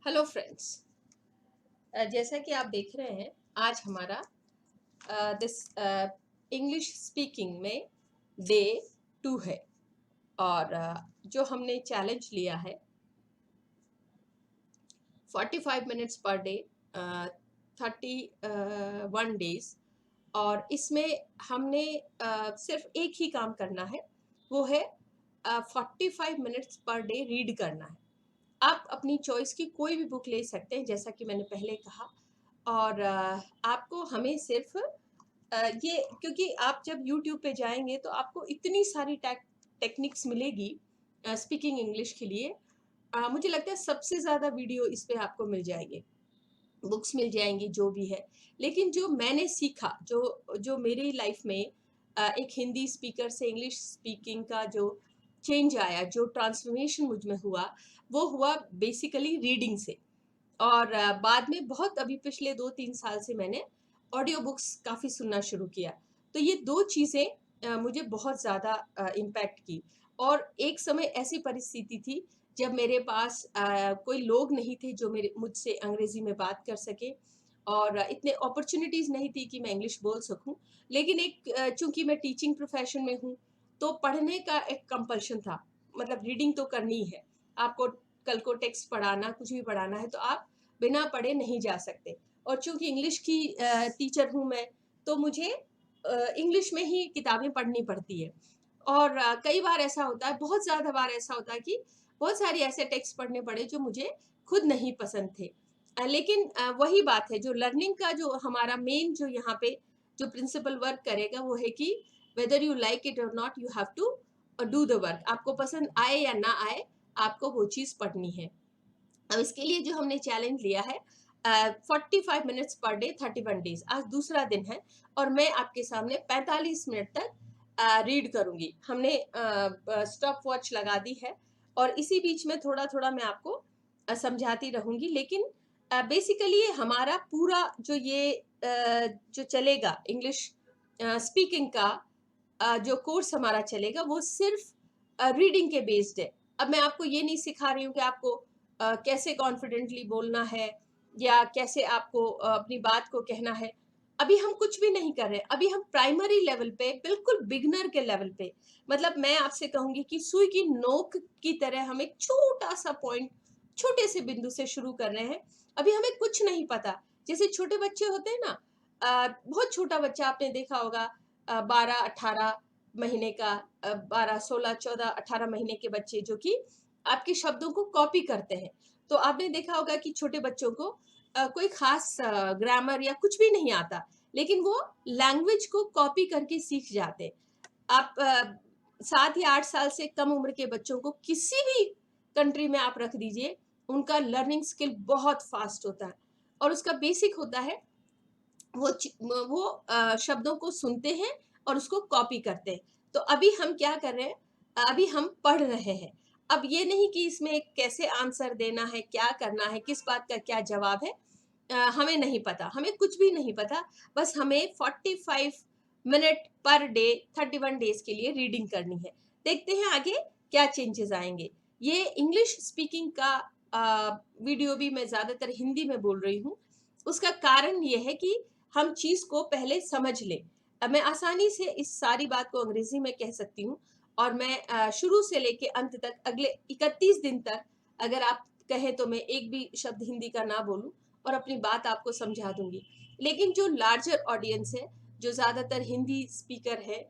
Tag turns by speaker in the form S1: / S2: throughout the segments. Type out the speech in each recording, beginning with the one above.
S1: Hello friends. जैसा कि आप देख रहे हैं, आज हमारा दिस इंग्लिश स्पीकिंग में डे 2 है। और जो हमने चैलेंज लिया है 45 मिनट्स पर डे, 31 डेज। और इसमें हमने सिर्फ एक ही काम करना है, वो है 45 मिनट्स पर डे रीड करना है। आप अपनी चॉइस की कोई भी बुक ले सकते हैं, जैसा कि मैंने पहले कहा। और आपको हमें सिर्फ ये, क्योंकि आप जब YouTube पे जाएंगे तो आपको इतनी सारी टेक्निक्स मिलेगी स्पीकिंग इंग्लिश के लिए। मुझे लगता है सबसे ज़्यादा वीडियो इस पे आपको मिल जाएंगे, बुक्स मिल जाएंगी, जो भी है। लेकिन जो मैंने सीखा, जो जो मेरी लाइफ में एक हिंदी स्पीकर से इंग्लिश स्पीकिंग का जो चेंज आया, जो ट्रांसफॉर्मेशन मुझ में हुआ, वो हुआ बेसिकली रीडिंग से। और बाद में बहुत अभी पिछले 2-3 साल से मैंने ऑडियो बुक्स काफ़ी सुनना शुरू किया। तो ये 2 चीज़ें मुझे बहुत ज़्यादा इम्पैक्ट की। और एक समय ऐसी परिस्थिति थी जब मेरे पास कोई लोग नहीं थे जो मेरे मुझसे अंग्रेज़ी में बात कर सके, और इतने अपॉर्च्युनिटीज़ नहीं थी कि मैं इंग्लिश बोल सकूँ। लेकिन एक चूँकि मैं टीचिंग प्रोफ़ेशन में हूँ, तो पढ़ने का एक कंपल्शन था। मतलब रीडिंग तो करनी ही है। आपको कल को टेक्स्ट पढ़ाना, कुछ भी पढ़ाना है, तो आप बिना पढ़े नहीं जा सकते। और चूंकि इंग्लिश की टीचर हूँ मैं, तो मुझे इंग्लिश में ही किताबें पढ़नी पड़ती है। और कई बार ऐसा होता है, बहुत ज़्यादा बार ऐसा होता है कि बहुत सारे ऐसे टेक्स्ट पढ़ने पड़े जो मुझे खुद नहीं पसंद थे। लेकिन वही बात है, जो लर्निंग का जो हमारा मेन जो यहाँ पे जो प्रिंसिपल वर्क करेगा, वो है कि वेदर यू लाइक इट और not, you have to do the work. आपको पसंद आए या ना आए, आपको वो चीज़ पढ़नी है। अब इसके लिए जो हमने चैलेंज लिया है 45 मिनट्स पर डे 31 डेज, आज दूसरा दिन है। और मैं आपके सामने 45 मिनट तक रीड करूंगी। हमने स्टॉप वॉच लगा दी है, और इसी बीच में थोड़ा थोड़ा मैं आपको समझाती रहूंगी। लेकिन बेसिकली हमारा पूरा जो ये जो चलेगा इंग्लिश स्पीकिंग का जो कोर्स हमारा चलेगा, वो सिर्फ रीडिंग के बेस्ड है। अब मैं आपको ये नहीं सिखा रही हूँ कि आपको कैसे कॉन्फिडेंटली बोलना है, या कैसे आपको अपनी बात को कहना है। अभी हम कुछ भी नहीं कर रहे हैं। अभी हम प्राइमरी लेवल पे, बिल्कुल बिगनर के लेवल पे, मतलब मैं आपसे कहूंगी कि सुई की नोक की तरह हम एक छोटा सा पॉइंट, छोटे से बिंदु से शुरू कर रहे हैं। अभी हमें कुछ नहीं पता। जैसे छोटे बच्चे होते हैं ना, बहुत छोटा बच्चा आपने देखा होगा, 12-18 महीने का, 12-16-14-18 महीने के बच्चे जो कि आपके शब्दों को कॉपी करते हैं। तो आपने देखा होगा कि छोटे बच्चों को कोई खास ग्रामर या कुछ भी नहीं आता, लेकिन वो लैंग्वेज को कॉपी करके सीख जाते हैं। आप 7 या 8 साल से कम उम्र के बच्चों को किसी भी कंट्री में आप रख दीजिए, उनका लर्निंग स्किल बहुत फास्ट होता है। और उसका बेसिक होता है, वो शब्दों को सुनते हैं और उसको कॉपी करते हैं। तो अभी हम क्या कर रहे हैं, अभी हम पढ़ रहे हैं। अब ये नहीं कि इसमें कैसे आंसर देना है, क्या करना है, किस बात का क्या जवाब है, हमें नहीं पता, हमें कुछ भी नहीं पता। बस हमें 45 मिनट पर डे 31 डेज के लिए रीडिंग करनी है। देखते हैं आगे क्या चेंजेस आएंगे। ये इंग्लिश स्पीकिंग का वीडियो भी मैं ज़्यादातर हिंदी में बोल रही हूँ। उसका कारण ये है कि हम चीज़ को पहले समझ लें। मैं आसानी से इस सारी बात को अंग्रेजी में कह सकती हूँ, और मैं शुरू से लेके अंत तक, अगले 31 दिन तक, अगर आप कहें तो मैं एक भी शब्द हिंदी का ना बोलूं और अपनी बात आपको समझा दूंगी। लेकिन जो लार्जर ऑडियंस है, जो ज़्यादातर हिंदी स्पीकर है,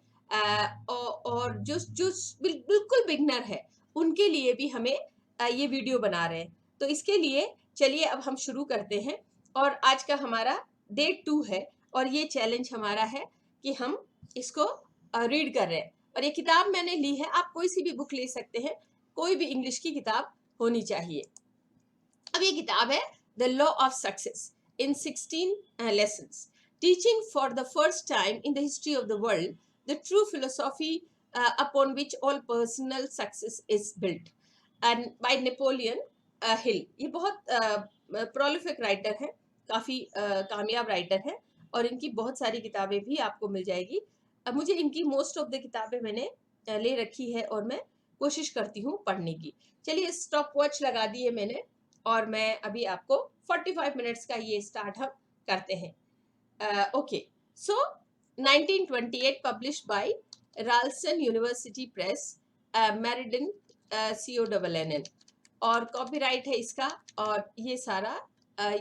S1: और जो जो बिल्कुल बिगनर है, उनके लिए भी हमें ये वीडियो बना रहे हैं। तो इसके लिए चलिए अब हम शुरू करते हैं। और आज का हमारा डे 2 है, और ये चैलेंज हमारा है कि हम इसको रीड कर रहे हैं। और ये किताब मैंने ली है, आप कोई सी भी बुक ले सकते हैं, कोई भी इंग्लिश की किताब होनी चाहिए। अब ये किताब है the law of success in 16 lessons, teaching for the first time in the history of the world the true philosophy upon which all personal success is built, and bye Napoleon Hill. ये बहुत prolific writer है, काफ़ी कामयाब writer है, और इनकी बहुत सारी किताबें भी आपको मिल जाएगी। अब मुझे इनकी मोस्ट ऑफ द किताबें मैंने ले रखी है, और मैं कोशिश करती हूँ पढ़ने की। चलिए स्टॉप वॉच लगा दी है मैंने, और मैं अभी आपको 45 मिनट्स का ये स्टार्ट हम करते हैं. Okay, so 1928 published by Ralston University Press, Meriden, CONNN, और कॉपीराइट है इसका. और ये सारा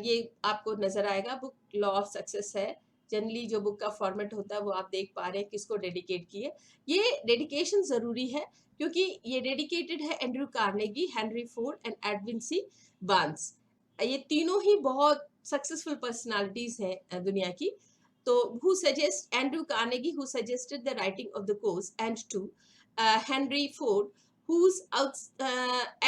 S1: ये आपको नजर आएगा. बुक लॉ ऑफ सक्सेस है. जनरली जो बुक का फॉर्मेट होता है वो आप देख पा रहे हैं किसको डेडिकेट किए. ये डेडिकेशन जरूरी है क्योंकि ये डेडिकेटेड है Andrew Carnegie, Henry Ford and Edwin C Barnes. ये तीनों ही बहुत सक्सेसफुल पर्सनालिटीज हैं दुनिया की. तो who suggest Andrew Carnegie, who suggested the writing of the course, and to Henry Ford, whose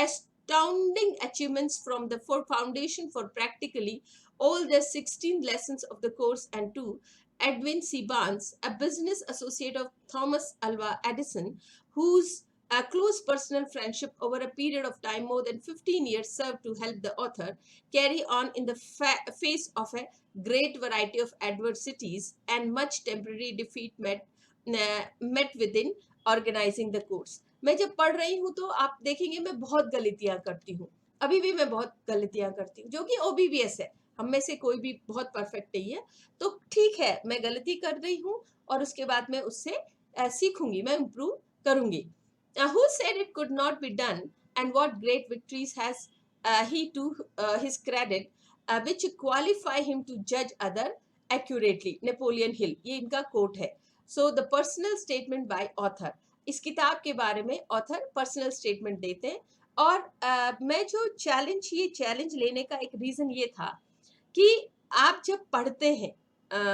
S1: astounding achievements from the foundation for practically all the 16 lessons of the course, and to Edwin C. Barnes, a business associate of Thomas Alva Edison, whose a close personal friendship over a period of time more than 15 years served to help the author carry on in the face of a great variety of adversities and much temporary defeat met within organizing the course. मैं जब पढ़ रही हूँ तो आप देखेंगे मैं बहुत गलतियां करती हूँ. अभी भी मैं बहुत गलतियां करती हूँ जो कि OBBS है. हम में से कोई भी बहुत परफेक्ट नहीं है. तो ठीक है, मैं गलती कर रही हूँ और उसके बाद मैं उससे सीखूंगी, मैं इम्प्रूव करूंगी. Who said it could not be done, and what great victories has he to his credit, which qualify him to judge other accurately. Napoleon Hill. ये इनका कोट है. So the personal statement by author. इस किताब के बारे में author personal statement देते हैं. और मैं जो ये चैलेंज लेने का एक रीजन ये था कि आप जब पढ़ते हैं,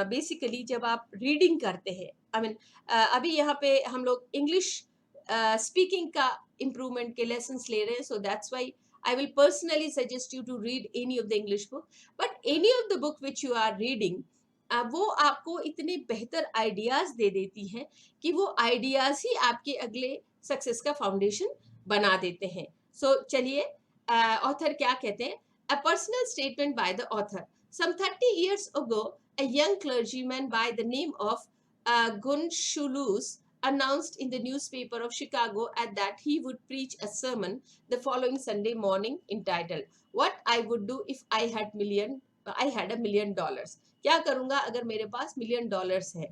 S1: बेसिकली जब आप रीडिंग करते हैं, आई मीन अभी यहाँ पे हम लोग इंग्लिश स्पीकिंग का इम्प्रूवमेंट के लेसन्स ले रहे हैं. So that's why I will personally suggest you to read any of the English book, but any of the book which you are reading, वो आपको इतने बेहतर आइडियाज दे देती हैं कि वो आइडियाज ही आपके अगले सक्सेस का फाउंडेशन बना देते हैं. सो चलिए ऑथर क्या कहते हैं. A personal statement by the author. Some 30 years ago, a young clergyman by the name of Gunshulus announced in the newspaper of Chicago at that he would preach a sermon the following Sunday morning entitled "What I would do if I had $1 million." क्या करूंगा अगर मेरे पास $1 million है.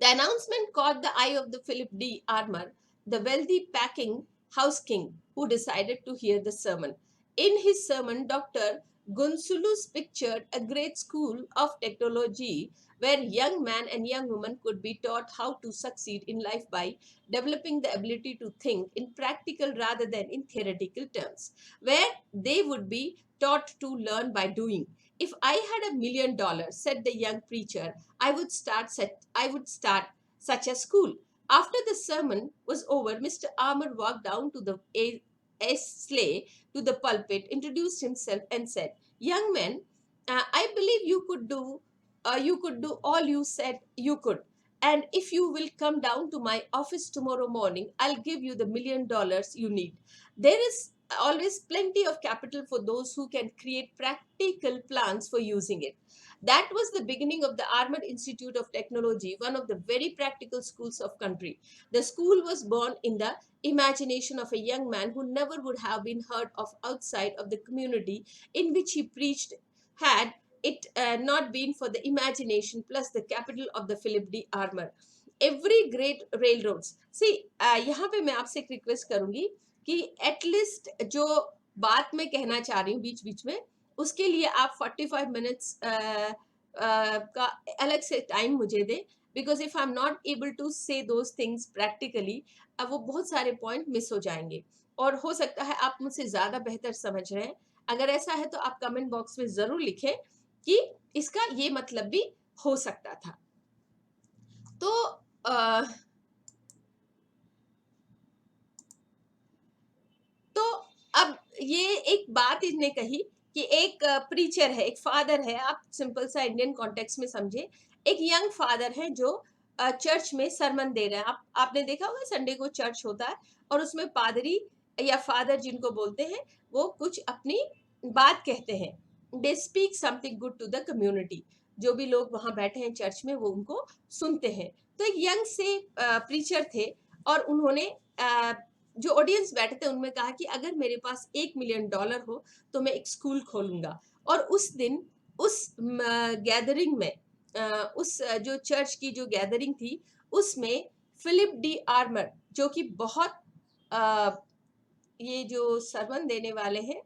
S1: The announcement caught the eye of the Philip D. Armour, the wealthy packing house king, who decided to hear the sermon. In his sermon, Dr. Gunsulus pictured a great school of technology where young man and young woman could be taught how to succeed in life by developing the ability to think in practical rather than in theoretical terms, where they would be taught to learn by doing. If I had $1 million, said the young preacher, I would start such a school. After the sermon was over, Mr. Armour walked down to the sleigh to the pulpit, introduced himself, and said, "Young man, I believe you could do all you said you could. And if you will come down to my office tomorrow morning, I'll give you the $1 million you need. There is always plenty of capital for those who can create practical plans for using it." That was the beginning of the Armour Institute of Technology, one of the very practical schools of country. The school was born in the imagination of a young man who never would have been heard of outside of the community in which he preached, had it not been for the imagination plus the capital of the Philip D. Armour. Every great railroads. See, यहाँ पे मैं आपसे एक request करूंगी कि at least जो बात मैं कहना चाह रही हूँ बीच बीच में, उसके लिए आप 45 मिनट्स का अलग से टाइम मुझे दें. Because if I am not able to say those things practically, अब वो बहुत सारे पॉइंट मिस हो जाएंगे. और हो सकता है आप मुझसे ज़्यादा बेहतर समझ रहे हैं. अगर ऐसा है तो आप कमेंट बॉक्स में ज़रूर लिखें कि इसका ये मतलब भी हो सकता था. तो अब ये एक बात इसने कही कि एक प्रीचर है, एक फादर है. आप सिंपल सा इंडियन कॉन्टेक्स्ट में समझे. एक यंग फादर है जो चर्च में सरमन दे रहे हैं. आपने देखा होगा संडे को चर्च होता है और उसमें पादरी या फादर जिनको बोलते हैं वो कुछ अपनी बात कहते हैं. They speak something good to the community. जो भी लोग वहां बैठे हैं चर्च में वो उनको सुनते हैं. तो एक यंग से प्रीचर थे और उन्होंने जो ऑडियंस बैठे थे उनमें कहा कि अगर मेरे पास $1 मिलियन हो तो मैं एक स्कूल खोलूंगा। और उस दिन उस गैदरिंग में जो चर्च की जो गैदरिंग थी उसमें फिलिप डी आर्मर जो कि बहुत अ, ये जो सरमन देने वाले हैं,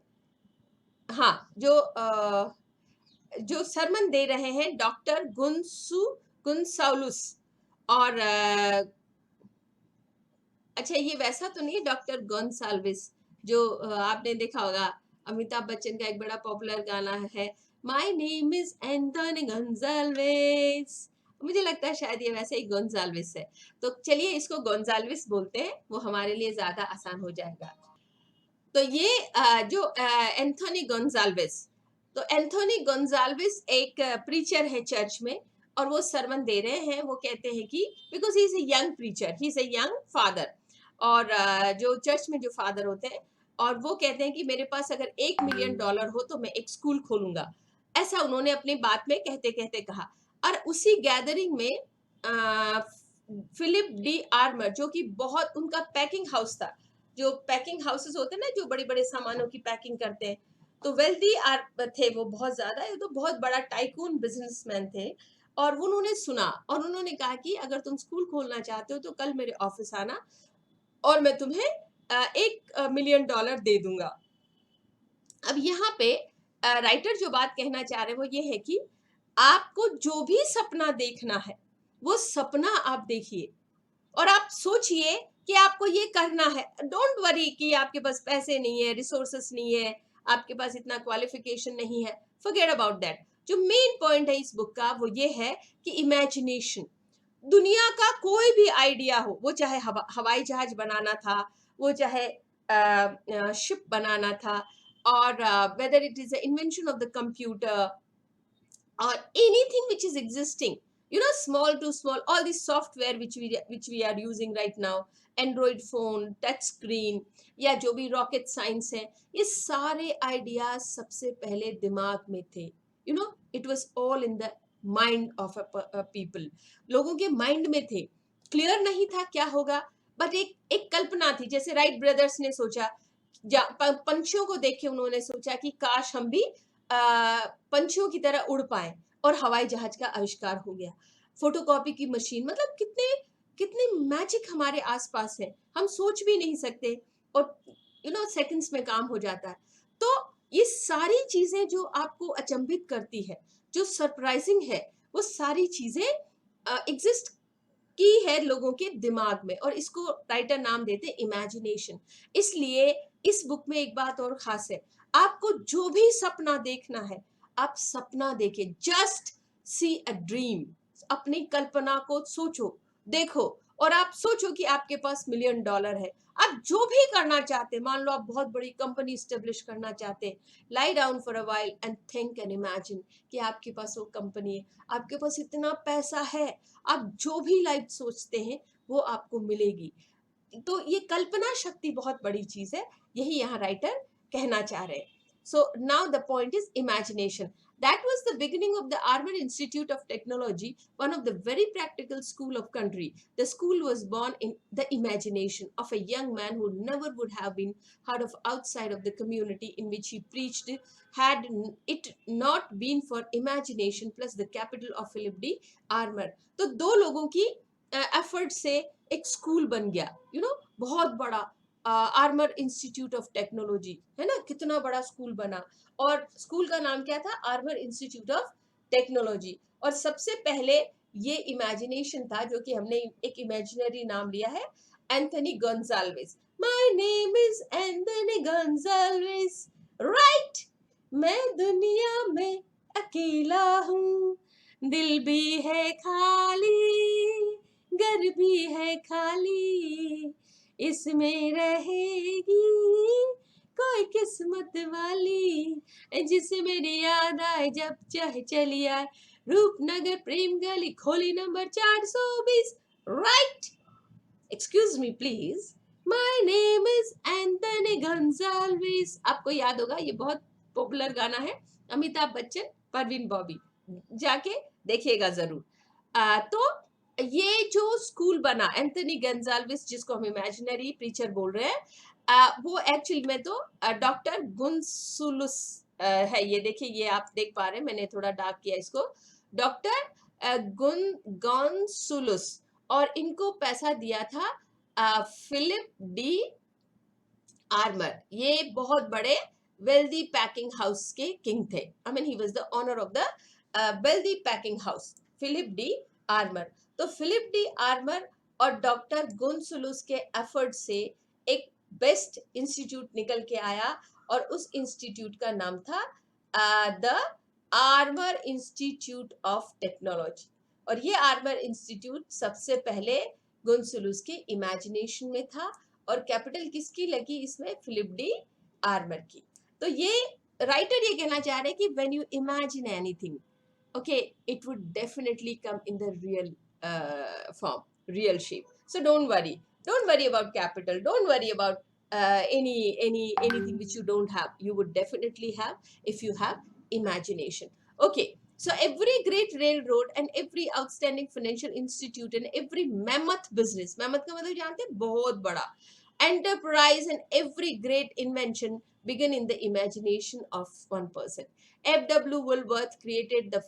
S1: हाँ, जो सरमन दे रहे हैं डॉक्टर गुनसाउलुस। और अच्छा, ये वैसा तो नहीं है डॉक्टर गोन्साल्विस जो आपने देखा होगा, अमिताभ बच्चन का एक बड़ा पॉपुलर गाना है, my name is Anthony Gonsalves. मुझे लगता है शायद ये वैसे ही गोन्साल्विस है। तो चलिए इसको गोन्साल्विस बोलते हैं, वो हमारे लिए ज्यादा आसान हो जाएगा। तो ये जो एंथोनी गोन्साल्विस, तो एंथोनी गोन्साल्विस एक प्रीचर है चर्च में, और वो सरमन दे रहे हैं। वो कहते हैं कि because he is a young preacher, he is a young father, और जो चर्च में जो फादर होते हैं, और वो कहते हैं कि मेरे पास अगर $1 मिलियन हो तो मैं एक स्कूल खोलूंगा। ऐसा उन्होंने अपनी बात में कहते कहते कहा। और उसी गैदरिंग में फिलिप डी आर्मर, जो कि बहुत उनका पैकिंग हाउस था, जो पैकिंग हाउसेस होते हैं ना, जो बड़े बड़े सामानों की पैकिंग करते हैं, तो वेल्दी थे वो बहुत ज्यादा, ये तो बहुत बड़ा टाइकून बिजनेसमैन थे। और उन्होंने सुना और उन्होंने कहा कि अगर तुम स्कूल खोलना चाहते हो तो कल मेरे ऑफिस आना और मैं तुम्हें $1 मिलियन दे दूंगा। अब यहाँ पे राइटर जो बात कहना चाह रहे हैं वो ये है कि आपको जो भी सपना देखना है वो सपना आप देखिए, और आप सोचिए कि आपको ये करना है। डोंट वरी कि आपके पास पैसे नहीं है, रिसोर्सेस नहीं है, आपके पास इतना क्वालिफिकेशन नहीं है, फॉरगेट अबाउट दैट। जो मेन पॉइंट है इस बुक का वो ये है कि इमेजिनेशन, दुनिया का कोई भी आइडिया हो, वो चाहे हवाई जहाज बनाना था, वो चाहे शिप बनाना था, और whether it is invention of the computer or anything which is existing, small to small, all the software which we are using right now, Android phone, touch screen, या जो भी रॉकेट साइंस है, ये सारे ideas सबसे पहले दिमाग में थे। It was all in the mind of a people, लोगों के माइंड में थे। क्लियर नहीं था क्या होगा, बट एक एक कल्पना थी। जैसे राइट ब्रदर्स ने सोचा, पंछियों को देख के उन्होंने सोचा कि काश हम भी पंछियों की तरह उड़ पाए, और हवाई जहाज का आविष्कार हो गया। फोटोकॉपी की मशीन, मतलब कितने कितने मैजिक हमारे आसपास है, हम सोच भी नहीं सकते, और सेकंड्स में काम हो जाता है। तो ये सारी चीजें जो आपको अचंभित करती है, जो सरप्राइजिंग है, वो सारी चीजें एग्जिस्ट की है लोगों के दिमाग में, और इसको राइटर नाम देते हैं इमेजिनेशन। इसलिए इस बुक में एक बात और खास है, आपको जो भी सपना देखना है आप सपना देखिए, जस्ट सी अ ड्रीम। अपनी कल्पना को सोचो, देखो, और आप सोचो कि आपके पास $1 मिलियन है। आप जो भी करना चाहते हैं, मान लो आप बहुत बड़ी कंपनी स्टेब्लिश करना चाहते हैं, lie down for a while and think and imagine कि आपके पास वो कंपनी है, आपके पास इतना पैसा है, आप जो भी लाइफ सोचते हैं वो आपको मिलेगी। तो ये कल्पना शक्ति बहुत बड़ी चीज है, यही यहाँ राइटर कहना चाह रहे हैं। So now the point is imagination. That was the beginning of the Armor Institute of Technology, one of the very practical school of country. The school was born in the imagination of a young man who never would have been heard of outside of the community in which he preached, had it not been for imagination plus the capital of Philip D. Armor. तो दो लोगों की effort से एक school बन गया, बहुत बड़ा, आर्मर इंस्टीट्यूट ऑफ टेक्नोलॉजी, है ना, कितना बड़ा स्कूल बना। और स्कूल का नाम क्या था? Armour institute of technology. और सबसे पहले ये इमेजिनेशन था, जो कि हमने एक इमेजिनरी नाम लिया है, Anthony Gonsalves. My name is Anthony Gonsalves, right. मैं दुनिया में अकेला हूँ, दिल भी है खाली, घर भी है खाली, इसमें रहेगी कोई किस्मत वाली, जिसे मेरी याद आए जब चाहे चली आए, रूपनगर प्रेम गली खोली number 420, right. Excuse me please, my name is Anthony Gonsalves. आपको याद होगा, ये बहुत पॉपुलर गाना है, अमिताभ बच्चन, परवीन बॉबी, जाके देखिएगा जरूर। तो ये जो स्कूल बना एंथनी गंजाल्विस, जिसको हम इमेजिनरी प्रीचर बोल रहे हैं, वो एक्चुअली में तो डॉक्टर गुनसुलुस है। ये देखिए, ये आप देख पा रहे हैं, मैंने थोड़ा डार्क किया इसको, डॉक्टर गुन गॉन्सुलुस। और इनको पैसा दिया था फिलिप डी आर्मर। ये बहुत बड़े वेल्दी पैकिंग हाउस के किंग थे। I mean he was the owner of the wealthy packing house, Philip D Armour. तो फिलिप डी आर्मर और डॉक्टर गुनसुलुस के एफर्ट से एक बेस्ट इंस्टीट्यूट निकल के आया, और उस इंस्टीट्यूट का नाम था the armour institute of technology. और ये आर्मर इंस्टीट्यूट सबसे पहले गुनसुलुस के इमेजिनेशन में था, और कैपिटल किसकी लगी इसमें? फिलिप डी आर्मर की। तो ये राइटर ये कहना चाह रहे हैं कि when you imagine anything, okay, it would definitely come in the real form, real shape. So don't worry about capital, don't worry about anything which you don't have. You would definitely have if you have imagination. Okay, so every great railroad and every outstanding financial institute and every mammoth business, mammoth का मतलब जानते हैं, बहुत बड़ा enterprise, and every great invention began in the imagination of one person. F.W. Woolworth created the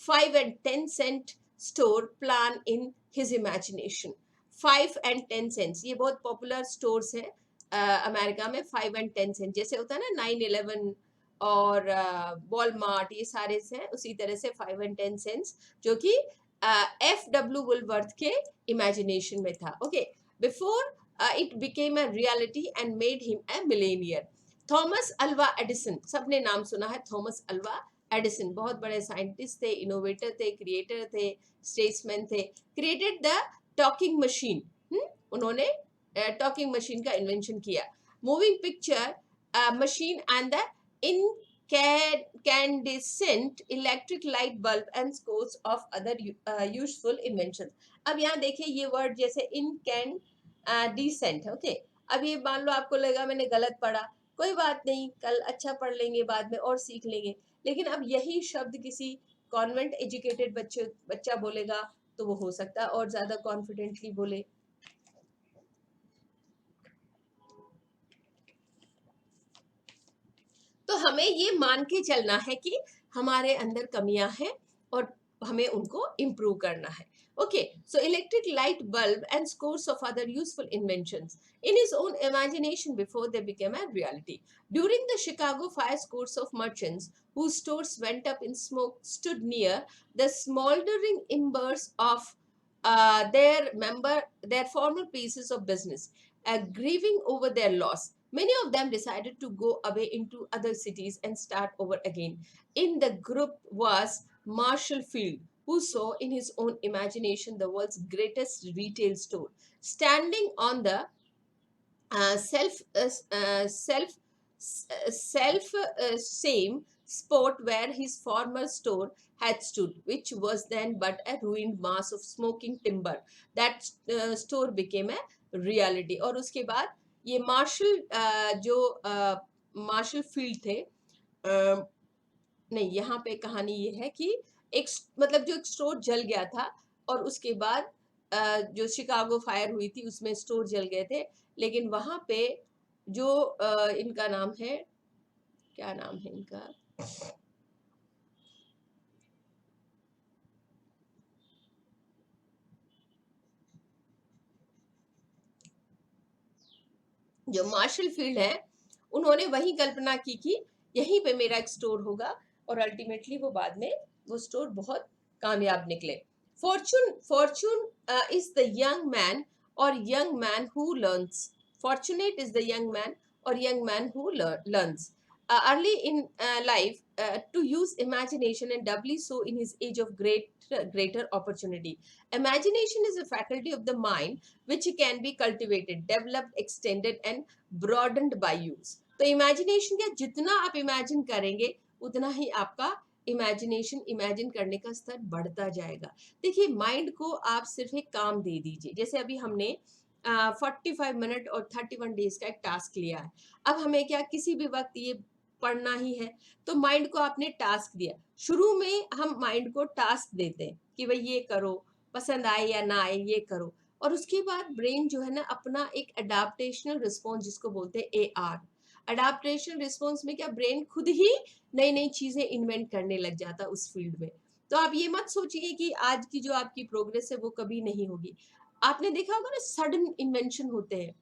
S1: 5 and 10 cent store plan in his imagination. 5 and 10 cents, ये बहुत popular stores हैं America में। 5 and 10 cents जैसे होता है ना 911 और वॉलमार्ट, ये सारे हैं उसी तरह से 5 and 10 cents, जो कि F.W. वुलवर्थ के इमेजिनेशन में था। Okay, before it became a reality and made him a millionaire. Thomas Alva Edison, सबने नाम सुना है थॉमस अल्वा एडिसन। बहुत बड़े साइंटिस्ट थे, इनोवेटर थे, क्रिएटर थे, स्टेट्समैन थे। क्रिएटेड द टॉकिंग मशीन, उन्होंने टॉकिंग मशीन का इन्वेंशन किया। Moving picture machine and the incandescent electric light bulb and scores of other useful inventions. अब यहाँ देखिए ये वर्ड जैसे incandescent है। ओके, अब ये मान लो आपको लगा मैंने गलत पढ़ा, कोई बात नहीं, कल अच्छा पढ़ लेंगे, बाद में और सीख लेंगे। लेकिन अब यही शब्द किसी कॉन्वेंट एजुकेटेड बच्चा बोलेगा तो वो हो सकता है और ज्यादा कॉन्फिडेंटली बोले। तो हमें ये मान के चलना है कि हमारे अंदर कमियां हैं और हमें उनको इम्प्रूव करना है। Okay, so electric light bulb and scores of other useful inventions in his own imagination before they became a reality. During the Chicago fire, scores of merchants whose stores went up in smoke stood near the smoldering embers of their former pieces of business, grieving over their loss. Many of them decided to go away into other cities and start over again. In the group was Marshall Field, who saw in his own imagination the world's greatest retail store, standing on the uh, self uh, uh, self same spot where his former store had stood, which was then but a ruined mass of smoking timber. That store became a reality. और उसके बाद ये martial field थे, नहीं, यहाँ पे कहानी ये है कि एक मतलब जो एक स्टोर जल गया था, और उसके बाद जो शिकागो फायर हुई थी उसमें स्टोर जल गए थे, लेकिन वहां पे जो इनका नाम है, क्या नाम है इनका, जो मार्शल फील्ड है, उन्होंने वही कल्पना की कि यहीं पे मेरा एक स्टोर होगा, और अल्टीमेटली वो बाद में वो स्टोर बहुत कामयाब निकले। Fortune is the young man और young man who learns. Fortunate is the young man और young man who learns early in life to use imagination, and doubly so in his age of greater opportunity. Imagination is a faculty of the mind which can be cultivated, developed, extended and broadened by use. तो imagination क्या, जितना आप imagine करेंगे उतना ही आपका imagine करने का स्तर बढ़ता जाएगा। देखिए, माइंड को आप सिर्फ एक काम दे दीजिए, जैसे अभी हमने 45 मिनट और 31 डेज का एक टास्क लिया है। अब हमें क्या, किसी भी वक्त ये पढ़ना ही है, तो माइंड को आपने टास्क दिया। शुरू में हम माइंड को टास्क देते हैं कि भाई ये करो, पसंद आए या ना आए ये करो। और उसके बाद ब्रेन जो है ना अपना एक अडाप्टेशनल रिस्पॉन्स जिसको बोलते हैं AR, अडाप्टेशन रिस्पॉन्स में क्या ब्रेन खुद ही नई नई चीजें इन्वेंट करने लग जाता है उस फील्ड में। तो आप ये मत सोचिए कि आज की जो आपकी प्रोग्रेस है वो कभी नहीं होगी। आपने देखा होगा ना सडन इन्वेंशन होते हैं,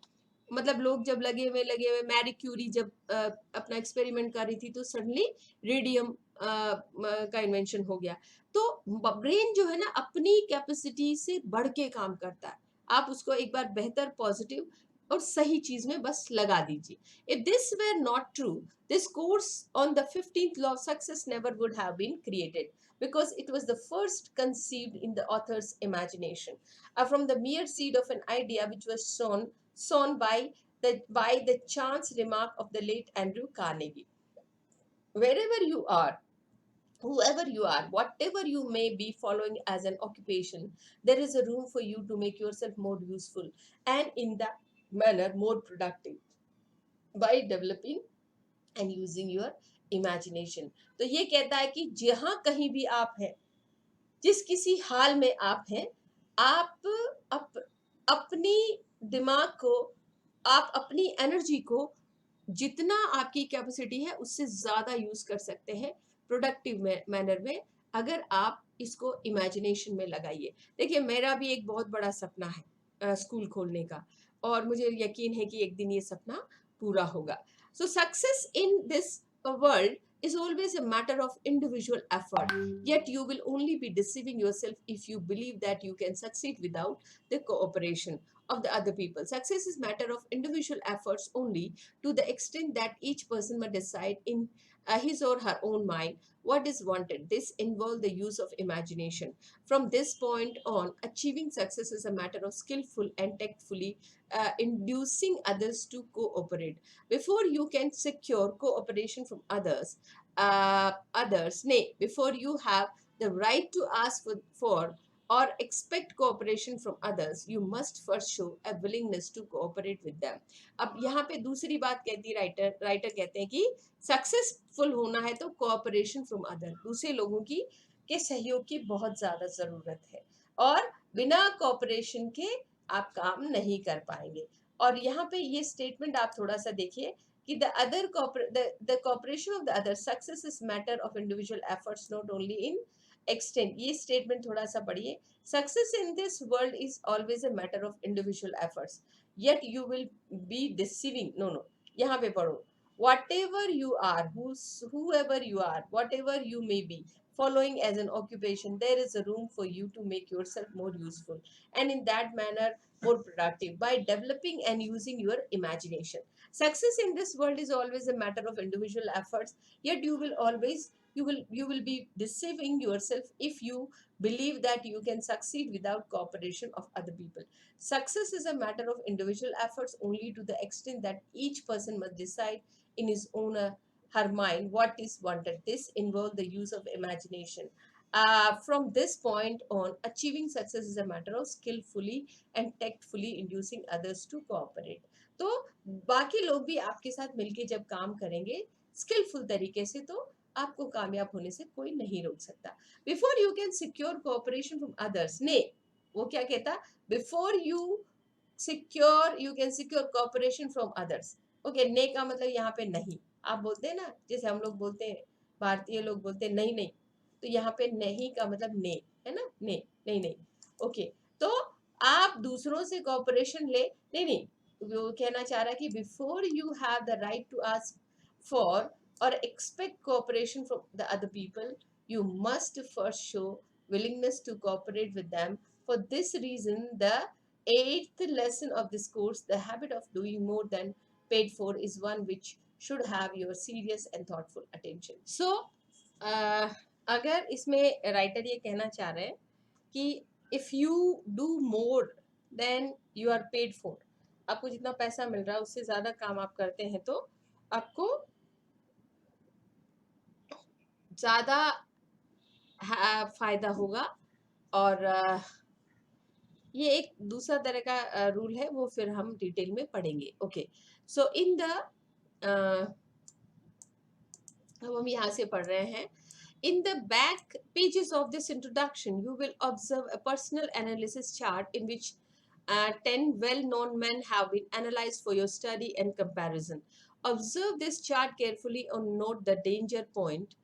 S1: मतलब लोग जब लगे हुए मैरी क्यूरी जब अपना एक्सपेरिमेंट कर रही थी तो सडनली रेडियम का इन्वेंशन हो गया। तो ब्रेन जो है ना अपनी कैपेसिटी से बढ़ के काम करता है। आप उसको एक बार बेहतर पॉजिटिव और सही चीज में बस लगा दीजिए। If this were not true, this course on the 15th law of success never would have been created, because it was the first conceived in the author's imagination, from the mere seed of an idea which was sown by the chance remark of the late Andrew Carnegie. Wherever you are, whoever you are, whatever you may be following as an occupation, there is a room for you to make yourself more useful and in that manner more productive by developing and using your imagination. तो ये कहता है कि जहां कहीं भी आप हैं, जिस किसी हाल में आप हैं, आप अपनी दिमाग को, आप अपनी एनर्जी को जितना आपकी कैपेसिटी है उससे ज्यादा यूज कर सकते हैं प्रोडक्टिव मैनर में, अगर आप इसको इमेजिनेशन में लगाइए। देखिए मेरा भी एक बहुत बड़ा सपना है स्कूल खोलने का, और मुझे यकीन है कि एक दिन ये सपना पूरा होगा। सो success in this world is always a matter of individual effort, yet you will only be deceiving yourself if you believe that you can succeed without the cooperation of the other people. Success is matter of individual efforts only, to the extent that each person must decide in his or her own mind what is wanted. This involves the use of imagination. From this point on, achieving success is a matter of skillful and tactfully inducing others to cooperate. Before you can secure cooperation from nay, before you have the right to ask for or expect cooperation from others, you must first show a willingness to cooperate with them. अब यहाँ पे दूसरी बात कहती है writer कहते हैं कि सक्सेसफुल होना है तो कोऑपरेशन फ्रॉम अदर, दूसरे लोगों की के सहयोग की बहुत ज्यादा जरूरत है, और बिना कोऑपरेशन के आप काम नहीं कर पाएंगे। और यहाँ पे ये स्टेटमेंट आप थोड़ा सा देखिए कि the cooperation of the other success is matter of individual efforts not only in extent. ये स्टेटमेंट थोड़ा सा पढ़िए। Success in this world is always a matter of individual efforts, yet you will be deceiving, no, यहाँ पे पढ़ो, whatever you are, whoever you are, whatever you may be following as an occupation, there is a room for you to make yourself more useful and in that manner more productive by developing and using your imagination. Success in this world is always a matter of individual efforts, yet you will be deceiving yourself if you believe that you can succeed without cooperation of other people. Success is a matter of individual efforts only, to the extent that each person must decide in his own her mind what is wanted. This involves the use of imagination. From this point on, achieving success is a matter of skillfully and tactfully inducing others to cooperate. तो बाकी लोग भी आपके साथ मिलके जब काम करेंगे स्किलफुल तरीके से, तो आपको कामयाब होने से कोई नहीं रोक सकता। Before you can secure cooperation from others, ने वो क्या कहता, before you can secure cooperation from others. Okay, ने का मतलब यहाँ पे नहीं, आप बोलते हैं ना जैसे हम लोग बोलते हैं, भारतीय लोग बोलते हैं नहीं नहीं, तो यहाँ पे नहीं का मतलब ने है ना, ने नहीं नहीं। ओके, तो आप दूसरों से कोऑपरेशन ले, नहीं नहीं, वो कहना चाह रहा है कि before you have the right to ask for or expect cooperation from the other people, you must first show willingness to cooperate with them. For this reason, the 8th lesson of this course, the habit of doing more than paid for, is one which should have your serious and thoughtful attention. So, अगर इसमें writer ये कहना चाह रहे हैं कि if you do more than you are paid for, आपको जितना पैसा मिल रहा है उससे ज्यादा काम आप करते हैं तो आपको ज्यादा फायदा होगा। और ये एक दूसरा तरह का रूल है, वो फिर हम डिटेल में पढ़ेंगे। ओके, सो इन द अब हम यहाँ से पढ़ रहे हैं In the back pages of this introduction, you will observe a personal analysis chart in which 10 well-known men have been analyzed for your study and comparison. Observe this chart carefully and note the danger point,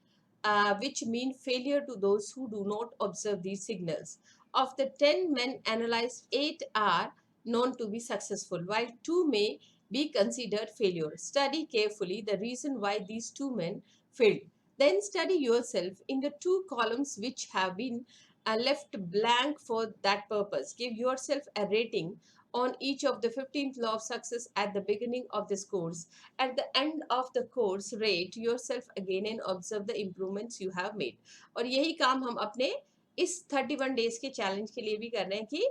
S1: which mean failure to those who do not observe these signals. Of the 10 men analyzed, 8 are known to be successful, while 2 may be considered failure. Study carefully the reason why these 2 men failed. Then study yourself in the 2 columns which have been left blank for that purpose. Give yourself a rating on each of the 15th law of success at the beginning of this course. At the end of the course, rate yourself again and observe the improvements you have made. और यही काम हम अपने इस 31 days के challenge के लिए भी कर रहे हैं कि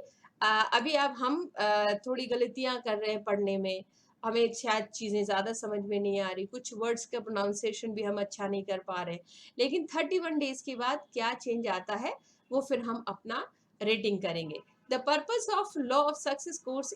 S1: अभी अब हम थोड़ी गलतियां कर रहे हैं पढ़ने में, हमें शायद चीज़ें ज़्यादा समझ में नहीं आ रही, कुछ वर्ड्स का प्रोनाउंसिएशन भी हम अच्छा नहीं कर पा रहे, लेकिन 31 डेज के बाद क्या चेंज आता है वो फिर हम अपना रेटिंग करेंगे. The purpose of law of success course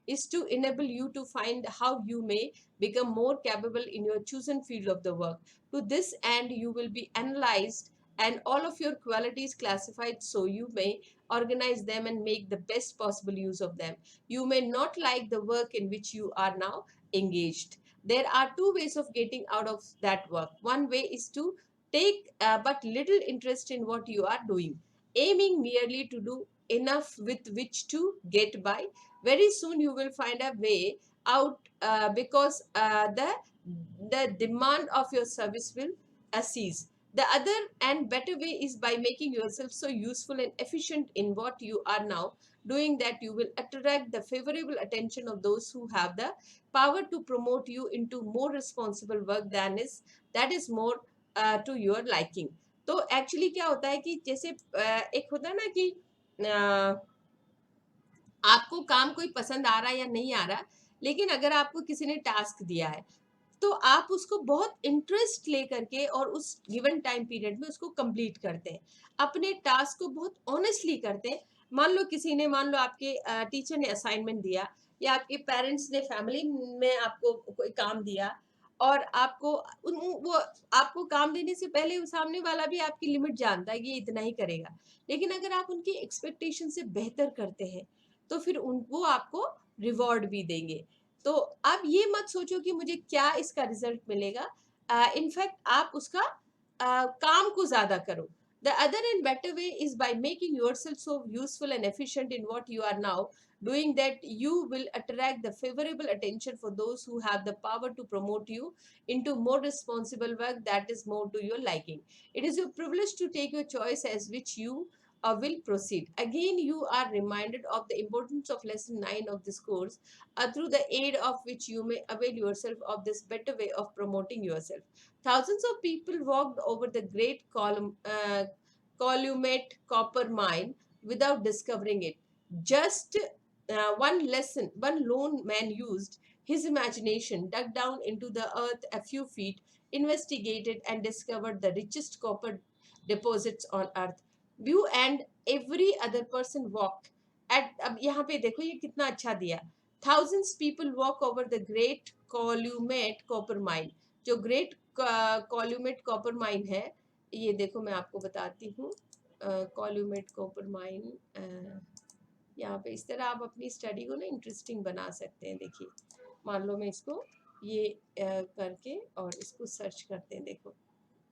S1: is to enable you to find how you may become more capable in your chosen field of the work. To this end, you will be analyzed and all of your qualities classified so you may organize them and make the best possible use of them. You may not like the work in which you are now engaged. There are 2 ways of getting out of that work. One way is to take but little interest in what you are doing, aiming merely to do enough with which to get by. Very soon you will find a way out because the demand of your service will cease. The other and better way is by making yourself so useful and efficient in what you are now doing that you will attract the favorable attention of those who have the power to promote you into more responsible work that is more to your liking. तो actually क्या होता है कि जैसे एक होता है ना कि आपको काम कोई पसंद आ रहा है या नहीं आ रहा, लेकिन अगर आपको किसी ने टास्क दिया है तो आप उसको बहुत इंटरेस्ट लेकर के और उस गिवन टाइम पीरियड में उसको कंप्लीट करते हैं, अपने टास्क को बहुत ऑनेस्टली करते हैं. मान लो आपके टीचर ने असाइनमेंट दिया या आपके पेरेंट्स ने फैमिली में आपको कोई काम दिया और वो आपको काम देने से पहले वो सामने वाला भी आपकी लिमिट जानता है कि ये इतना ही करेगा, लेकिन अगर आप उनकी एक्सपेक्टेशन से बेहतर करते हैं तो फिर वो आपको रिवॉर्ड भी देंगे. तो आप ये मत सोचो कि मुझे क्या इसका रिजल्ट मिलेगा, इनफैक्ट आप उसका काम को ज्यादा करो. The other and better way is by making yourself so useful and efficient in what you are now doing that you will attract the favorable attention for those who have the power to promote you into more responsible work that is more to your liking. It is your privilege to take your choice as which you will proceed. Again, you are reminded of the importance of lesson 9 of this course, through the aid of which you may avail yourself of this better way of promoting yourself. Thousands of people walked over the great Calumet copper mine without discovering it. Just one lone man used his imagination, dug down into the earth a few feet, investigated, and discovered the richest copper deposits on earth. You and every other person walked at, अब यहाँ पे देखो ये कितना अच्छा दिया. Thousands people walk over the great Calumet copper mine. जो great कॉल्यूमेट copper mine है, ये देखो मैं आपको बताती हूँ. कॉल्यूमेट कॉपर माइन, यहाँ पे इस तरह आप अपनी स्टडी को ना इंटरेस्टिंग बना सकते हैं. देखिए, मान लो मैं इसको ये करके और इसको सर्च करते हैं, देखो,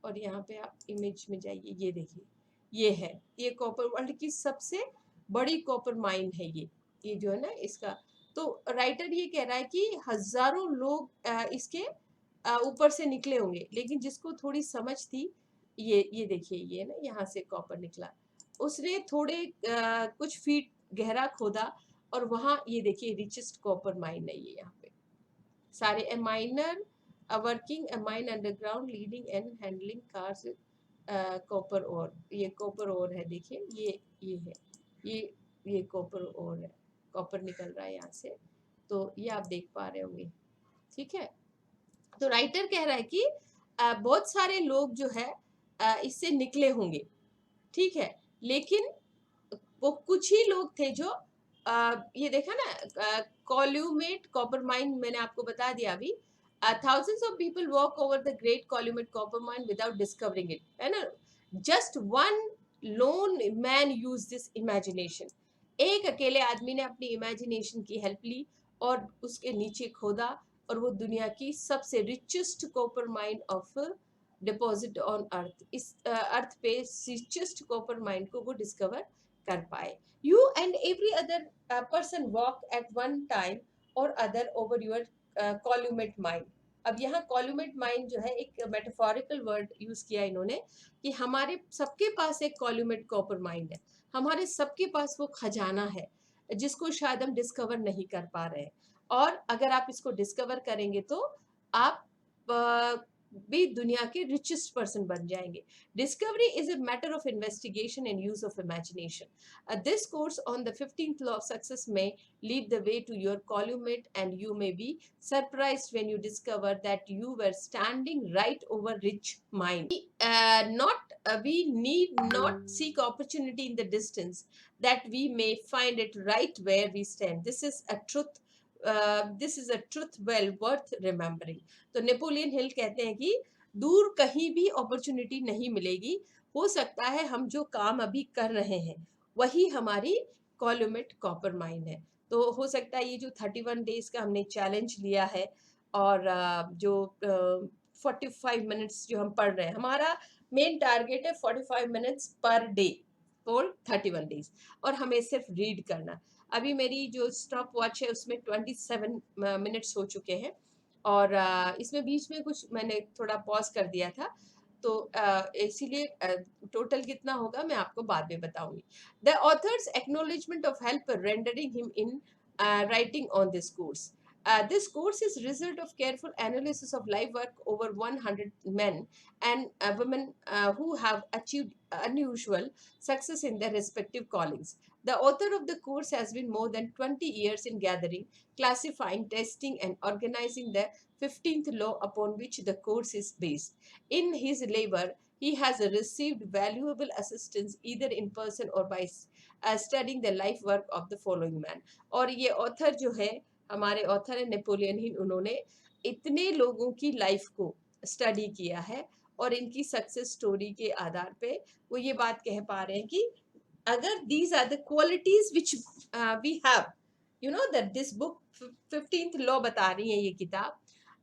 S1: और यहाँ पे आप इमेज में जाइए, ये देखिए, ये है, ये कॉपर वर्ल्ड की सबसे बड़ी कॉपर माइन है ये जो है ना इसका. तो राइटर ये कह रहा है कि हजारों लोग इसके ऊपर से निकले होंगे, लेकिन जिसको थोड़ी समझ थी, ये देखिए, ये ना यहाँ से कॉपर निकला, उसने थोड़े कुछ फीट गहरा खोदा और वहां ये देखिए रिचेस्ट कॉपर माइन है ये. यहाँ पे सारे a miner working a mine underground leading and handling cars copper ore. ये कॉपर ओर है, देखिए ये है, ये कॉपर ओर है, कॉपर निकल रहा है यहाँ से, तो ये आप देख पा रहे होंगे. ठीक है, तो राइटर कह रहा है कि बहुत सारे लोग जो है इससे निकले होंगे, ठीक है, लेकिन वो कुछ ही लोग थे जो ये देखा ना, कॉल्यूमेट कॉपर माइन मैंने आपको बता दिया अभी, thousands of people walk over the great Calumet copper mine without discovering it. And just one lone man used this imagination. एक अकेले आदमी ने अपनी इमेजिनेशन की हेल्प ली और उसके नीचे खोदा, और वो दुनिया की सबसे richest copper mine of deposit on earth, इस अर्थ पे रिचेस्ट कॉपर माइन को वो डिस्कवर कर पाए. You and every other person walk at one time और अदर ओवर योर कॉल्यूमेट माइन. अब यहाँ कॉल्यूमेट माइन जो है, एक मेटाफोरिकल वर्ड यूज किया इन्होंने कि हमारे सबके पास एक कॉल्यूमेट कॉपर माइन है, हमारे सबके पास वो खजाना है जिसको शायद हम डिस्कवर नहीं कर पा रहे हैं. और अगर आप इसको डिस्कवर करेंगे तो आप भी दुनिया के रिचेस्ट पर्सन बन जाएंगे. Discovery is a matter of investigation and use of imagination. This course on the 15th law of success may lead the way to your calumet, and you may be surprised when you discover that you were standing right over rich mine. We need not seek opportunity in the distance, that we may find it right where we stand. This is a truth well worth remembering. तो Napoleon Hill कहते हैं कि दूर कहीं भी opportunity नहीं मिलेगी, हो सकता है हम जो काम अभी कर रहे हैं वही हमारी कॉल्यूमेट कॉपर माइन है. तो हो सकता है ये जो 31 डेज का हमने चैलेंज लिया है, और जो 45 मिनट्स जो हम पढ़ रहे हैं, हमारा मेन टारगेट है 45 minutes per day for 31 days, और हमें सिर्फ रीड करना. अभी मेरी जो स्टॉप वॉच है उसमें 27 मिनट्स हो चुके हैं, और इसमें बीच में कुछ मैंने थोड़ा पॉज कर दिया था, तो इसीलिए टोटल कितना होगा मैं आपको बाद में बताऊंगी. The author's acknowledgement of help rendering him in writing on this course. This course is result of careful analysis of live work over 100 men and women who have achieved unusual success in their respective callings. The author of the course has been more than 20 years in gathering, classifying, testing, and organizing the 15th law upon which the course is based. In his labor, he has received valuable assistance either in person or by studying the life work of the following man. और ये author जो है, हमारे author है Napoleon Hill, उन्होंने इतने लोगों की लाइफ को स्टडी किया है, और इनकी सक्सेस स्टोरी के आधार पे वो ये बात कह पा रहे हैं कि अगर these are the qualities which we have, you know that this book 15th law बता रही है ये किताब,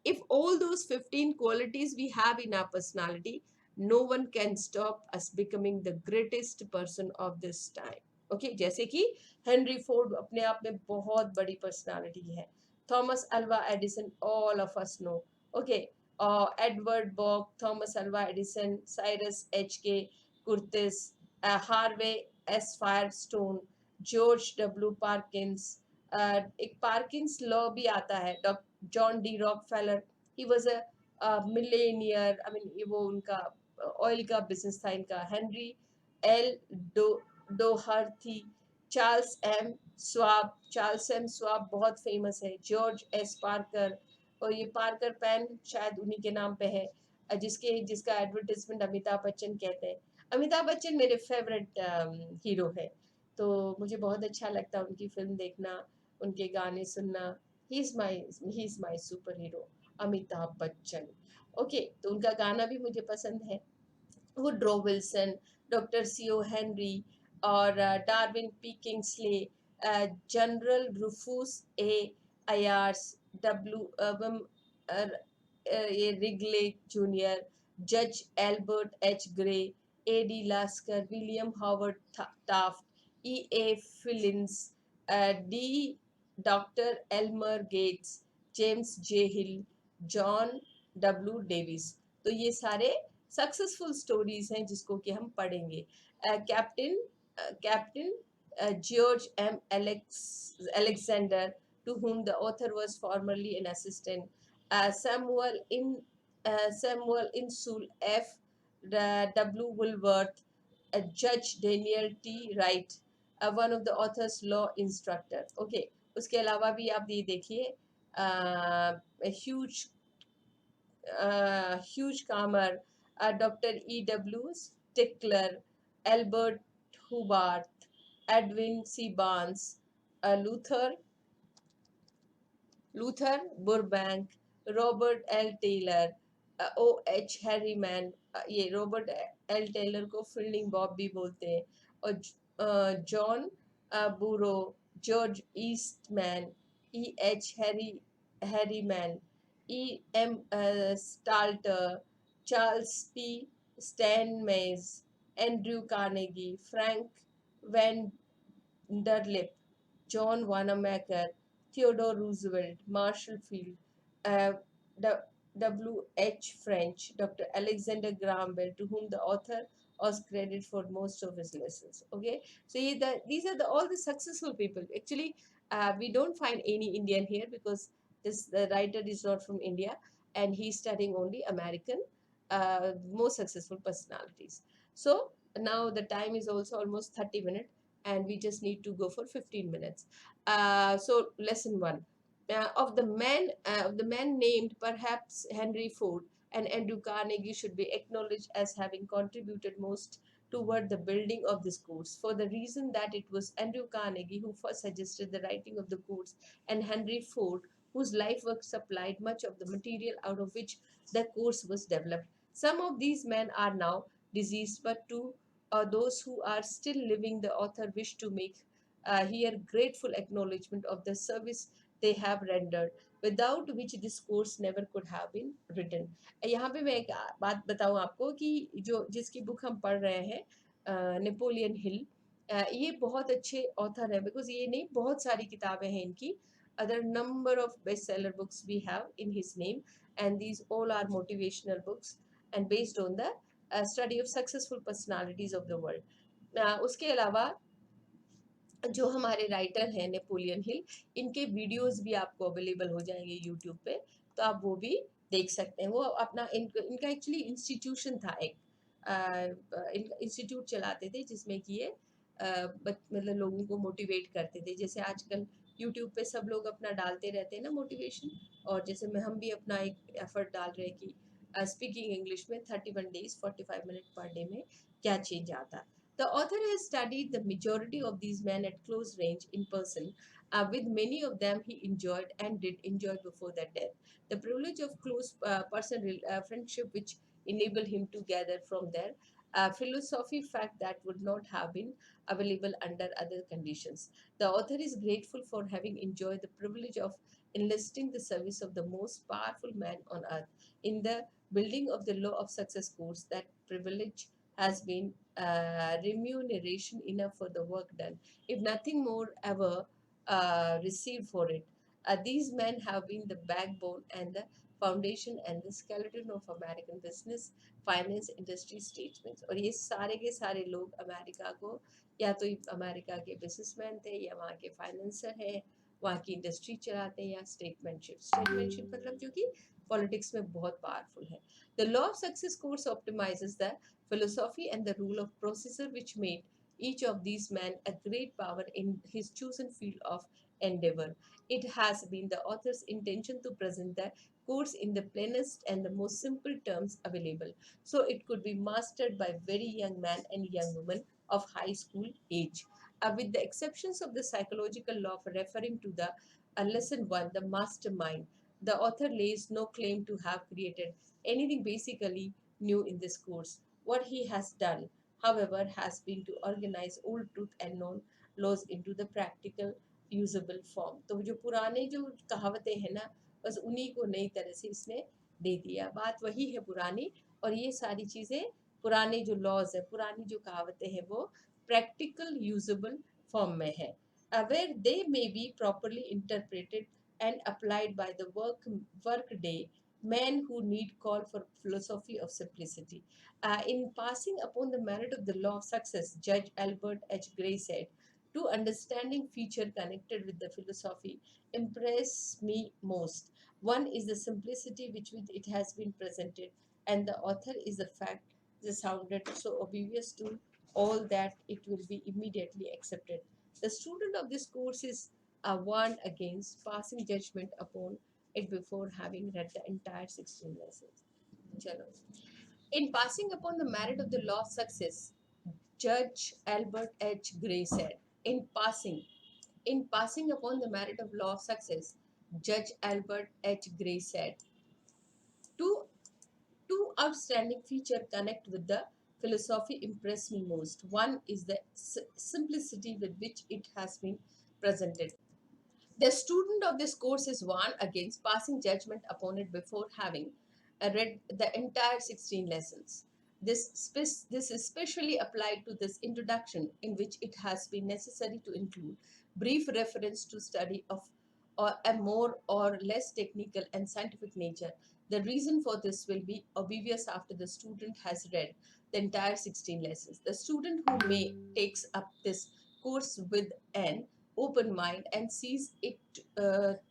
S1: if all those 15 qualities we have in our personality, no one can stop us becoming the greatest person of this time. Okay, जैसे कि Henry Ford अपने आप में बहुत बड़ी पर्सनालिटी है, Thomas Alva Edison, all of us know. Okay, Edward Bok, Thomas Alva Edison, Cyrus H K Curtis, Harvey S Firestone, George W Parkins. एक Parkins law भी आता है, John D Rockefeller, he was a millionaire, I mean ये वो उनका oil का business था इनका. Henry L Doherty, Charles M Schwab बहुत फेमस है, जॉर्ज एस पार्कर, और ये पार्कर पेन शायद उन्हीं के नाम पे है, जिसका एडवर्टाइजमेंट अमिताभ बच्चन कहते हैं. अमिताभ बच्चन मेरे फेवरेट हीरो है, तो मुझे बहुत अच्छा लगता है उनकी फिल्म देखना, उनके गाने सुनना. He is my super hero, Amitabh Bachchan. Okay, तो उनका गाना भी मुझे पसंद है. Woodrow Wilson, doctor CO Henry, और Darwin P Kingsley, General Rufus A Ayres, ये रिगले जूनियर, जज Elbert H Gray, A D Lasker, William Howard Taft, E A Filene, D doctor Elmer Gates, James J Hill, John W Davis. तो ये सारे successful stories हैं जिसको कि हम पढ़ेंगे. Captain George M. Alexander, to whom the author was formerly an assistant, Samuel Insull F. W. Woolworth, Judge Daniel T. Wright, one of the author's law instructor. Okay, उसके अलावा भी आप ये देखिए, Hugh Calmer, Dr. E. W. Stickler, Albert Hubbard, Edwin C. Barnes, Luther Burbank, Robert L Taylor, O H Harriman, ये Robert L Taylor को Fielding Bob भी बोलते हैं, और John Burroughs, George Eastman, E H Harriman, E M Statler, Charles P Steinmetz, Andrew Carnegie, Frank Vanderlip, John Wanamaker, Theodore Roosevelt, Marshall Field, uh, W. H. French, Dr. Alexander Graham Bell, to whom the author was credited for most of his lessons. Okay, so these are all the successful people. Actually, we don't find any Indian here because the writer is not from India and he's studying only American most successful personalities. So now the time is also almost 30 minutes and we just need to go for 15 minutes. So lesson one, of the men named, perhaps Henry Ford and Andrew Carnegie should be acknowledged as having contributed most toward the building of this course, for the reason that it was Andrew Carnegie who first suggested the writing of the course, and Henry Ford whose life work supplied much of the material out of which the course was developed. Some of these men are now deceased, but to those who are still living, the author wished to make here grateful acknowledgement of the service they have rendered, without which this course never could have been written. यहाँ पे मैं एक बात बताऊँ आपको कि जो जिसकी बुक हम पढ़ रहे हैं, नेपोलियन हिल, ये बहुत अच्छे ऑथर है, बिकॉज ये नहीं बहुत सारी किताबें हैं इनकी. Other number of bestseller books we have in his name, and these all are motivational books and based on the study of successful personalities of the world. उसके अलावा जो हमारे राइटर हैं नेपोलियन हिल, इनके वीडियोस भी आपको available हो जाएंगे यूट्यूब पे, तो आप वो भी देख सकते हैं. वो अपना इनका एक्चुअली इंस्टीट्यूशन था, एक इनका इंस्टीट्यूट चलाते थे जिसमें कि ये मतलब लोगों को मोटिवेट करते थे, जैसे आजकल यूट्यूब पे सब लोग अपना डालते रहते हैं ना मोटिवेशन, और जैसे मैं हम भी अपना एक एफर्ट डाल रहे हैं कि स्पीकिंग इंग्लिश में 31 days 45 minutes पर डे में क्या चेंज आता. The author has studied the majority of these men at close range in person. With many of them, he enjoyed and did enjoy before their death. The privilege of close personal friendship, which enabled him to gather from their philosophy fact that would not have been available under other conditions. The author is grateful for having enjoyed the privilege of enlisting the service of the most powerful man on earth in the building of the law of success course. That privilege has been remuneration enough for the work done, if nothing more ever received for it. These men have been the backbone and the foundation and the skeleton of American business, finance, industry, statesmen. और ये सारे के सारे लोग America को या तो America के बिजनेसमैन थे या वहाँ के फाइनेंसर हैं, वहाँ की इंडस्ट्री चलाते हैं, या स्टेटमैनशिप मतलब जो कि पॉलिटिक्स में बहुत पावरफुल है. The law of success course optimizes the philosophy and the rule of procedure which made each of these men a great power in his chosen field of endeavor. It has been the author's intention to present the course in the plainest and the most simple terms available, so it could be mastered by very young man and young woman of high school age. With the exceptions of the psychological law of referring to the lesson one, the mastermind, the author lays no claim to have created anything basically new in this course. What he has done, however, has been to organize old truth and known laws into the practical usable form. तो जो पुराने जो कहावतें हैं ना, बस उन्हीं को नई तरह से इसने दे दिया. बात वही है पुरानी, और ये सारी चीज़ें पुराने जो लॉज है, पुरानी जो कहावतें हैं, वो प्रैक्टिकल यूजेबल फॉर्म में है, where they may be properly interpreted and applied by the work day men who need call for philosophy of simplicity. In passing upon the merit of the law of success, Judge Albert H. Gray said, two understanding feature connected with the philosophy impress me most. One is the simplicity which with it has been presented, and the author is the fact that sounded so obvious to all that it will be immediately accepted. The student of this course is warned against passing judgment upon it before having read the entire 16 lessons. Chalo. In passing upon the merit of the law of success, Judge Albert H. Gray said, in passing upon the merit of law of success, Judge Albert H. Gray said, Two two outstanding features connect with the philosophy impress me most. One is the simplicity with which it has been presented. The student of this course is warned against passing judgment upon it before having read the entire 16 lessons. This is specially applied to this introduction, in which it has been necessary to include brief reference to study of or a more or less technical and scientific nature. The reason for this will be obvious after the student has read the entire 16 lessons. The student who may takes up this course with an open mind and sees it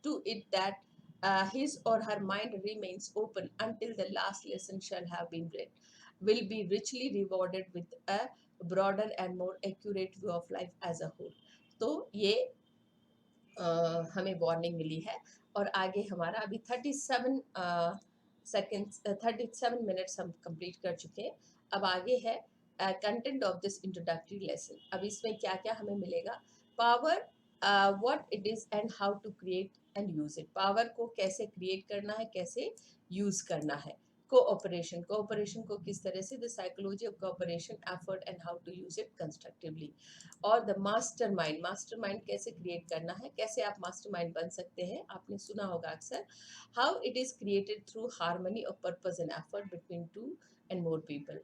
S1: to it that his or her mind remains open until the last lesson shall have been read, will be richly rewarded with a broader and more accurate view of life as a whole. तो ये हमें warning मिली है। और आगे हमारा अभी 37 seconds 37 minutes हम complete कर चुके हैं। अब आगे है content of this introductory lesson. अब इसमें क्या क्या हमें मिलेगा? Power, what it is and how to create and use it. Power को कैसे क्रिएट करना है, कैसे यूज करना है। कोऑपरेशन, कोऑपरेशन को किस तरह से, the psychology of cooperation, effort and how to use it constructively. और द मास्टरमाइंड, मास्टरमाइंड कैसे क्रिएट करना है, कैसे आप मास्टरमाइंड बन सकते हैं, आपने सुना होगा अक्सर। How it is created through harmony of purpose and effort between two and more people.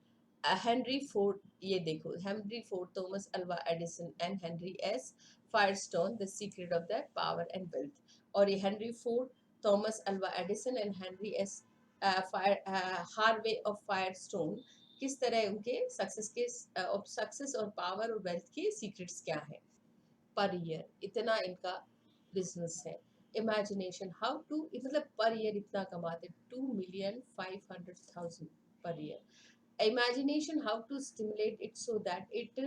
S1: Henry Ford, ये देखो, Henry Ford, Thomas Alva Edison and Henry S Firestone, the secret of the power and wealth. और ये Henry Ford, Thomas Alva Edison and Henry S Harvey of Firestone, किस तरह उनके success के success और power और वेल्थ के secrets क्या है। पर ईयर इतना इनका बिजनेस है। इमेजिनेशन, हाउ टू, मतलब पर ईयर इतना कमाते, 2,500,000 पर year. Imagination, how to stimulate it so that it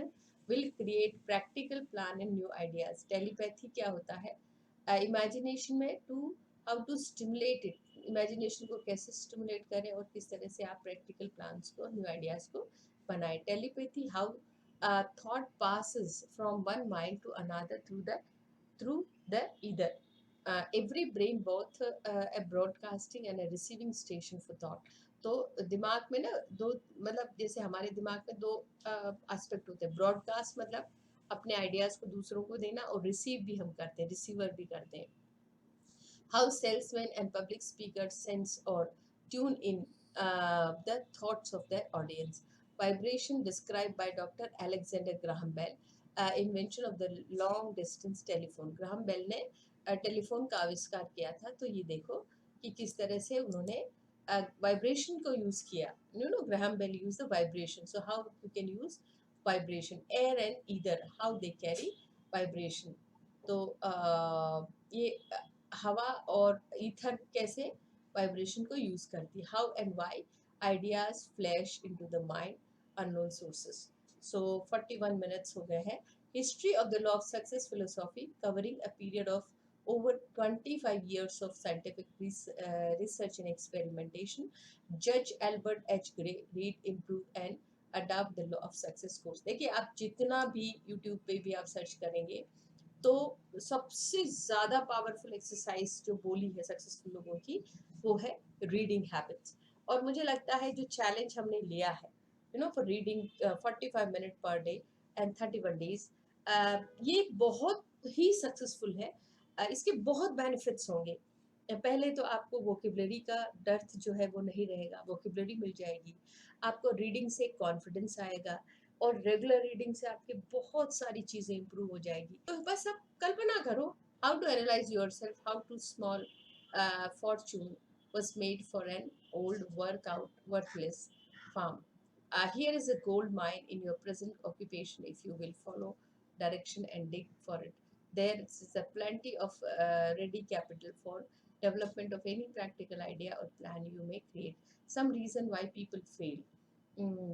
S1: will create practical plan and new ideas. Telepathy क्या होता है इमेजिनेशन में? Two, how to stimulate it, imagination को कैसे स्टिमुलेट करें और किस तरह से आप प्रैक्टिकल प्लान्स को, न्यू आइडियाज को बनाए। Telepathy, how thought passes from one mind to another through the either. Every brain both a broadcasting and a receiving station for thought. तो दिमाग में ना दो, मतलब जैसे हमारे दिमाग में दो एस्पेक्ट होते हैं। ब्रॉडकास्ट मतलब अपने आइडियाज को दूसरों को देना, और रिसीव भी हम करते हैं, रिसीवर भी करते हैं। How salesmen and public speakers sense or tune in the thoughts of their audience. Vibration described by Dr. Alexander Graham Bell, invention of the long distance telephone. Graham Bell ने telephone का आविष्कार किया था। तो ये देखो कि किस तरह से उन्होंने वाइब्रेशन को यूज किया। Graham Bell use the vibration. So how you can use vibration. Air and ether, how they carry vibration. तो ये हवा और ईथर कैसे वाइब्रेशन को यूज करती है। How and why ideas flash into the mind, unknown sources. So 41 minutes हो गए हैं। History of the law of success philosophy, covering a period of over 25 years of scientific research and experimentation. Judge Albert H. Gray, read, improve and adopt the law of success course. देखिए, आप जितना भी YouTube पे भी आप search करेंगे तो सबसे ज़्यादा पावरफुल एक्सरसाइज जो बोली है सक्सेसफुल लोगों की, वो है रीडिंग हैबिट्स। और मुझे लगता है जो चैलेंज हमने लिया है, for reading 45 minute per day and 31 days, ये बहुत ही सक्सेसफुल है। इसके बहुत बेनिफिट्स होंगे। पहले तो आपको वोकेबलरी का डर्थ जो है वो नहीं रहेगा, वोकेबलरी मिल जाएगी। आपको रीडिंग से कॉन्फिडेंस आएगा, और रेगुलर रीडिंग से आपकी बहुत सारी चीज़ें इंप्रूव हो जाएगी। तो बस आप कल्पना करो, how to analyse yourself, how to small fortune was made for an old workout worthless farm. Here is a gold mine in your present occupation if you will follow direction and dig for it. There is a plenty of ready capital for development of any practical idea or plan you may create. Some reason why people fail.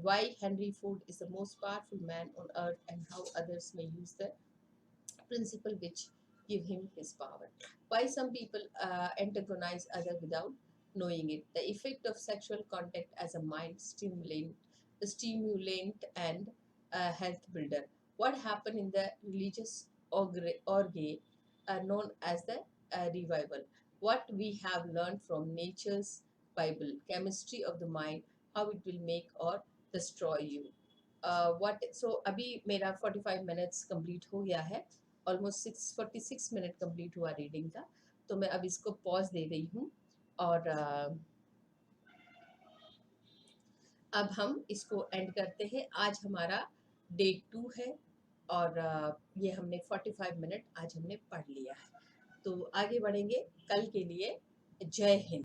S1: Why Henry Ford is the most powerful man on earth and how others may use the principle which give him his power. Why some people antagonize other without knowing it. The effect of sexual contact as a mind stimulant and health builder. What happened in the religious orgy known as the revival. What we have learned from nature's Bible, chemistry of the mind, how it will make or destroy you. What so अभी मेरा 45 minutes complete हो गया है, almost 46 minute complete हुआ reading का, तो मैं अब इसको पॉज दे रही हूँ और अब हम इसको एंड करते हैं। आज हमारा डे 2 है और ये हमने 45 मिनट आज हमने पढ़ लिया है, तो आगे बढ़ेंगे कल के लिए। जय हिंद।